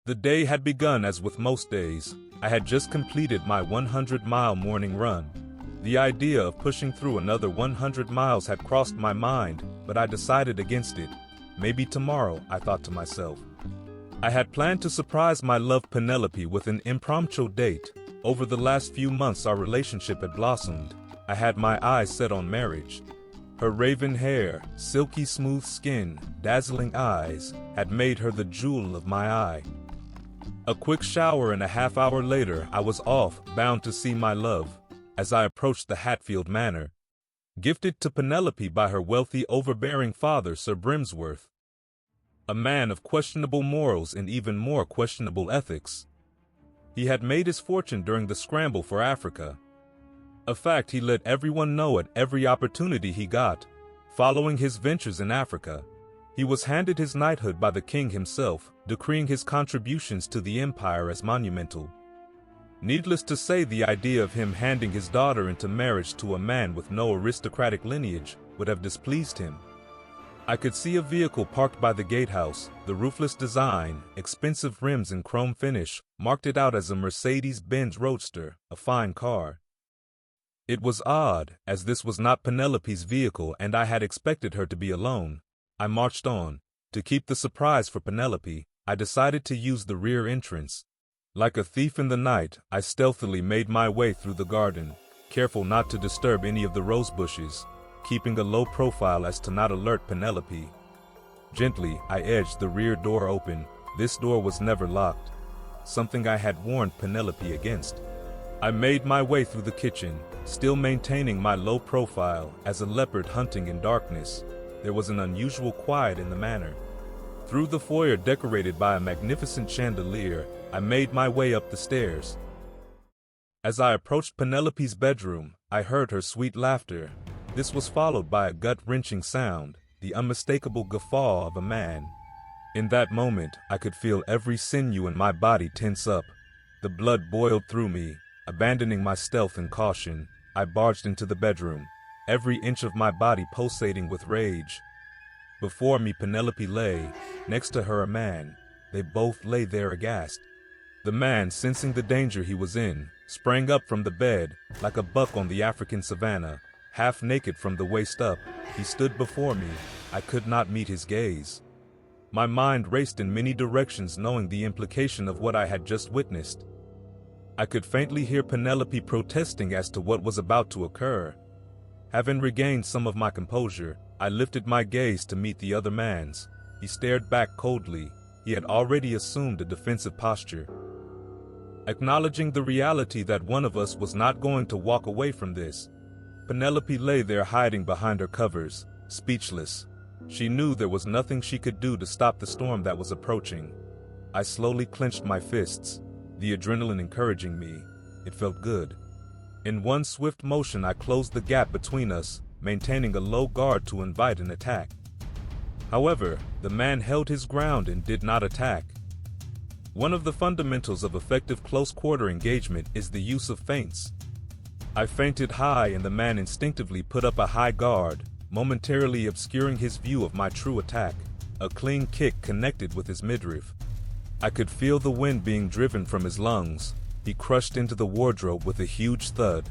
The day had begun as with most days. I had just completed my 100-mile morning run. The idea of pushing through another 100 miles had crossed my mind, but I decided against it. Maybe tomorrow, I thought to myself. I had planned to surprise my love Penelope with an impromptu date. Over the last few months our relationship had blossomed. I had my eyes set on marriage. Her raven hair, silky smooth skin, dazzling eyes, had made her the jewel of my eye. A quick shower and a half-hour later, I was off, bound to see my love. As I approached the Hatfield Manor, gifted to Penelope by her wealthy, overbearing father, Sir Brimsworth, a man of questionable morals and even more questionable ethics. He had made his fortune during the scramble for Africa, a fact he let everyone know at every opportunity he got. Following his ventures in Africa, he was handed his knighthood by the king himself, decreeing his contributions to the empire as monumental. Needless to say, the idea of him handing his daughter into marriage to a man with no aristocratic lineage would have displeased him. I could see a vehicle parked by the gatehouse. The roofless design, expensive rims and chrome finish, marked it out as a Mercedes-Benz Roadster, a fine car. It was odd, as this was not Penelope's vehicle and I had expected her to be alone. I marched on. To keep the surprise for Penelope, I decided to use the rear entrance. Like a thief in the night, I stealthily made my way through the garden, careful not to disturb any of the rose bushes, keeping a low profile as to not alert Penelope. Gently, I edged the rear door open. This door was never locked, something I had warned Penelope against. I made my way through the kitchen, still maintaining my low profile as a leopard hunting in darkness. There was an unusual quiet in the manor. Through the foyer decorated by a magnificent chandelier, I made my way up the stairs. As I approached Penelope's bedroom, I heard her sweet laughter. This was followed by a gut-wrenching sound, the unmistakable guffaw of a man. In that moment, I could feel every sinew in my body tense up. The blood boiled through me. Abandoning my stealth and caution, I barged into the bedroom, every inch of my body pulsating with rage. Before me Penelope lay, next to her a man. They both lay there aghast. The man, sensing the danger he was in, sprang up from the bed, like a buck on the African savannah. Half naked from the waist up, he stood before me. I could not meet his gaze. My mind raced in many directions, knowing the implication of what I had just witnessed. I could faintly hear Penelope protesting as to what was about to occur. Having regained some of my composure, I lifted my gaze to meet the other man's. He stared back coldly. He had already assumed a defensive posture. Acknowledging the reality that one of us was not going to walk away from this, Penelope lay there hiding behind her covers, speechless. She knew there was nothing she could do to stop the storm that was approaching. I slowly clenched my fists, the adrenaline encouraging me. It felt good. In one swift motion I closed the gap between us, maintaining a low guard to invite an attack. However, the man held his ground and did not attack. One of the fundamentals of effective close-quarter engagement is the use of feints. I feinted high and the man instinctively put up a high guard, momentarily obscuring his view of my true attack. A clean kick connected with his midriff. I could feel the wind being driven from his lungs. He crushed into the wardrobe with a huge thud.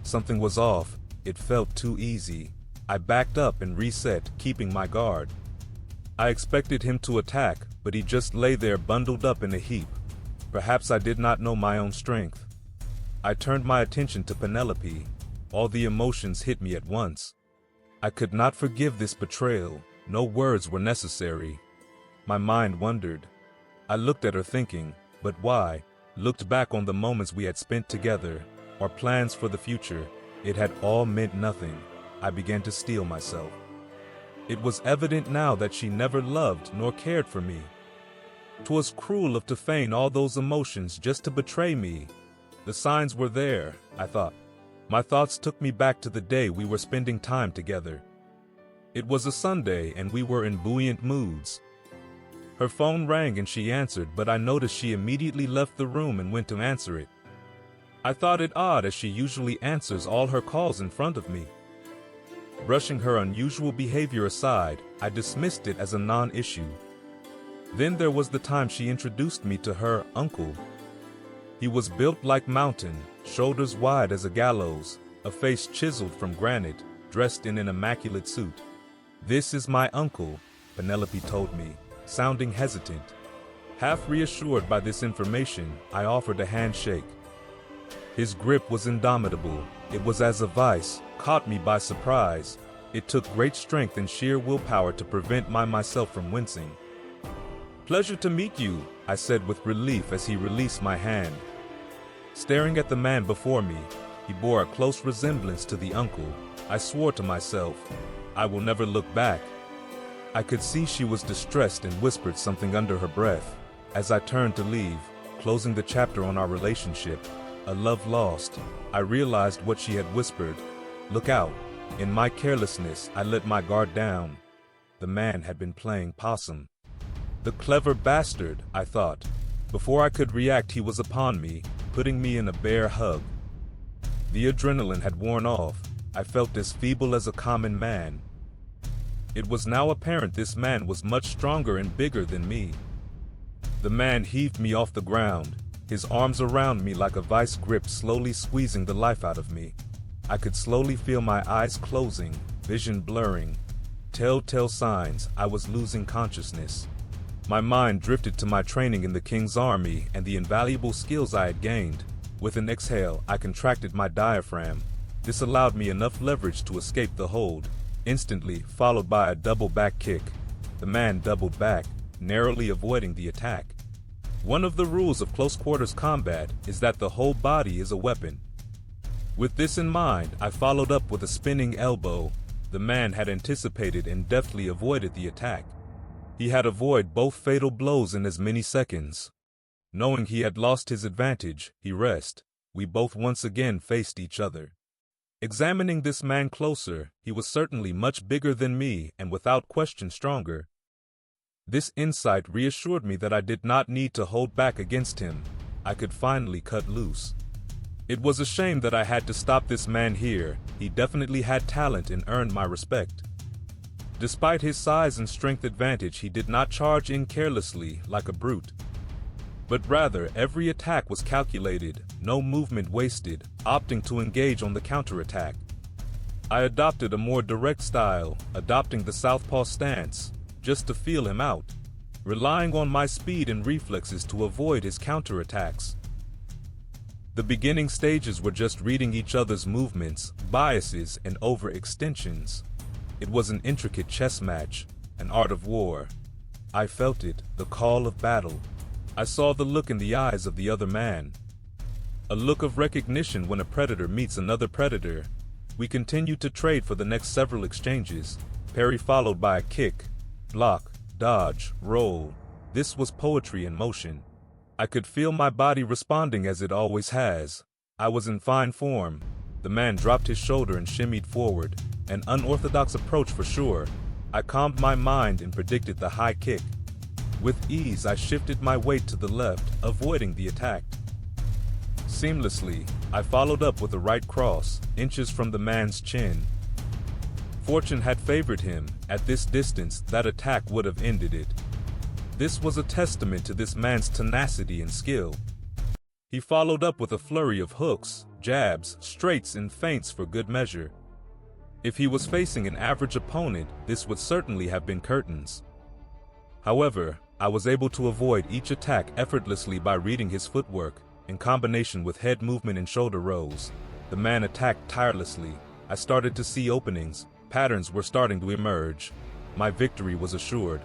Something was off. It felt too easy. I backed up and reset, keeping my guard. I expected him to attack, but he just lay there bundled up in a heap. Perhaps I did not know my own strength. I turned my attention to Penelope. All the emotions hit me at once. I could not forgive this betrayal. No words were necessary. My mind wandered. I looked at her thinking, but why? Looked back on the moments we had spent together, our plans for the future. It had all meant nothing. I began to steel myself. It was evident now that she never loved nor cared for me. 'Twas cruel of to feign all those emotions just to betray me. The signs were there, I thought. My thoughts took me back to the day we were spending time together. It was a Sunday and we were in buoyant moods. Her phone rang and she answered, but I noticed she immediately left the room and went to answer it. I thought it odd, as she usually answers all her calls in front of me. Brushing her unusual behavior aside, I dismissed it as a non-issue. Then there was the time she introduced me to her uncle. He was built like mountain, shoulders wide as a gallows, a face chiseled from granite, dressed in an immaculate suit. "This is my uncle," Penelope told me, sounding hesitant. Half reassured by this information, I offered a handshake. His grip was indomitable. It was as a vice, caught me by surprise. It took great strength and sheer willpower to prevent myself from wincing. "Pleasure to meet you," I said with relief as he released my hand. Staring at the man before me, he bore a close resemblance to the uncle. I swore to myself, I will never look back. I could see she was distressed and whispered something under her breath. As I turned to leave, closing the chapter on our relationship, a love lost, I realized what she had whispered. Look out. In my carelessness, I let my guard down. The man had been playing possum. The clever bastard, I thought. Before I could react, he was upon me, putting me in a bear hug. The adrenaline had worn off. I felt as feeble as a common man. It was now apparent this man was much stronger and bigger than me. The man heaved me off the ground, his arms around me like a vice grip, slowly squeezing the life out of me. I could slowly feel my eyes closing, vision blurring. Telltale signs I was losing consciousness. My mind drifted to my training in the King's Army and the invaluable skills I had gained. With an exhale, I contracted my diaphragm. This allowed me enough leverage to escape the hold, instantly followed by a double back kick. The man doubled back, narrowly avoiding the attack. One of the rules of close quarters combat is that the whole body is a weapon. With this in mind, I followed up with a spinning elbow. The man had anticipated and deftly avoided the attack. He had avoided both fatal blows in as many seconds. Knowing he had lost his advantage, he rested. We both once again faced each other. Examining this man closer, he was certainly much bigger than me and without question stronger. This insight reassured me that I did not need to hold back against him. I could finally cut loose. It was a shame that I had to stop this man here. He definitely had talent and earned my respect. Despite his size and strength advantage, he did not charge in carelessly like a brute. But rather, every attack was calculated, no movement wasted, opting to engage on the counterattack. I adopted a more direct style, adopting the southpaw stance, just to feel him out, relying on my speed and reflexes to avoid his counterattacks. The beginning stages were just reading each other's movements, biases, and overextensions. It was an intricate chess match, an art of war. I felt it, the call of battle. I saw the look in the eyes of the other man. A look of recognition when a predator meets another predator. We continued to trade for the next several exchanges, parry followed by a kick, block, dodge, roll. This was poetry in motion. I could feel my body responding as it always has. I was in fine form. The man dropped his shoulder and shimmied forward. An unorthodox approach for sure. I calmed my mind and predicted the high kick. With ease, I shifted my weight to the left, avoiding the attack. Seamlessly, I followed up with a right cross, inches from the man's chin. Fortune had favored him. At this distance, that attack would have ended it. This was a testament to this man's tenacity and skill. He followed up with a flurry of hooks, jabs, straights, and feints for good measure. If he was facing an average opponent, this would certainly have been curtains. However, I was able to avoid each attack effortlessly by reading his footwork, in combination with head movement and shoulder rolls. The man attacked tirelessly. I started to see openings. Patterns were starting to emerge. My victory was assured.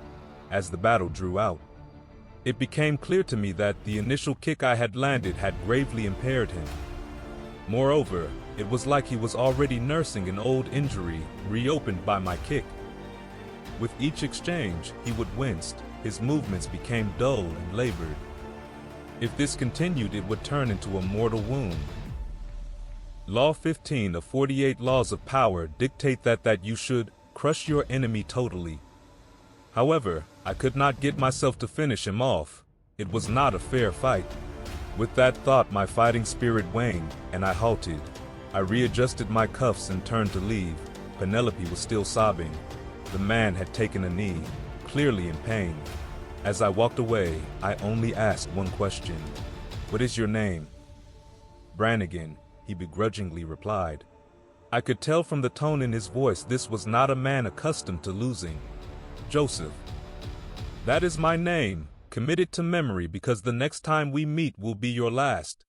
As the battle drew out, it became clear to me that the initial kick I had landed had gravely impaired him. Moreover, it was like he was already nursing an old injury, reopened by my kick. With each exchange, he would wince. His movements became dull and labored. If this continued, it would turn into a mortal wound. Law 15 of 48 laws of power dictate that you should crush your enemy totally. However, I could not get myself to finish him off. It was not a fair fight. With that thought, my fighting spirit waned, and I halted. I readjusted my cuffs and turned to leave. Penelope was still sobbing. The man had taken a knee, clearly in pain. As I walked away, I only asked one question. "What is your name?" "Brannigan," he begrudgingly replied. I could tell from the tone in his voice this was not a man accustomed to losing. "Joseph." "That is my name. Commit it to memory because the next time we meet will be your last."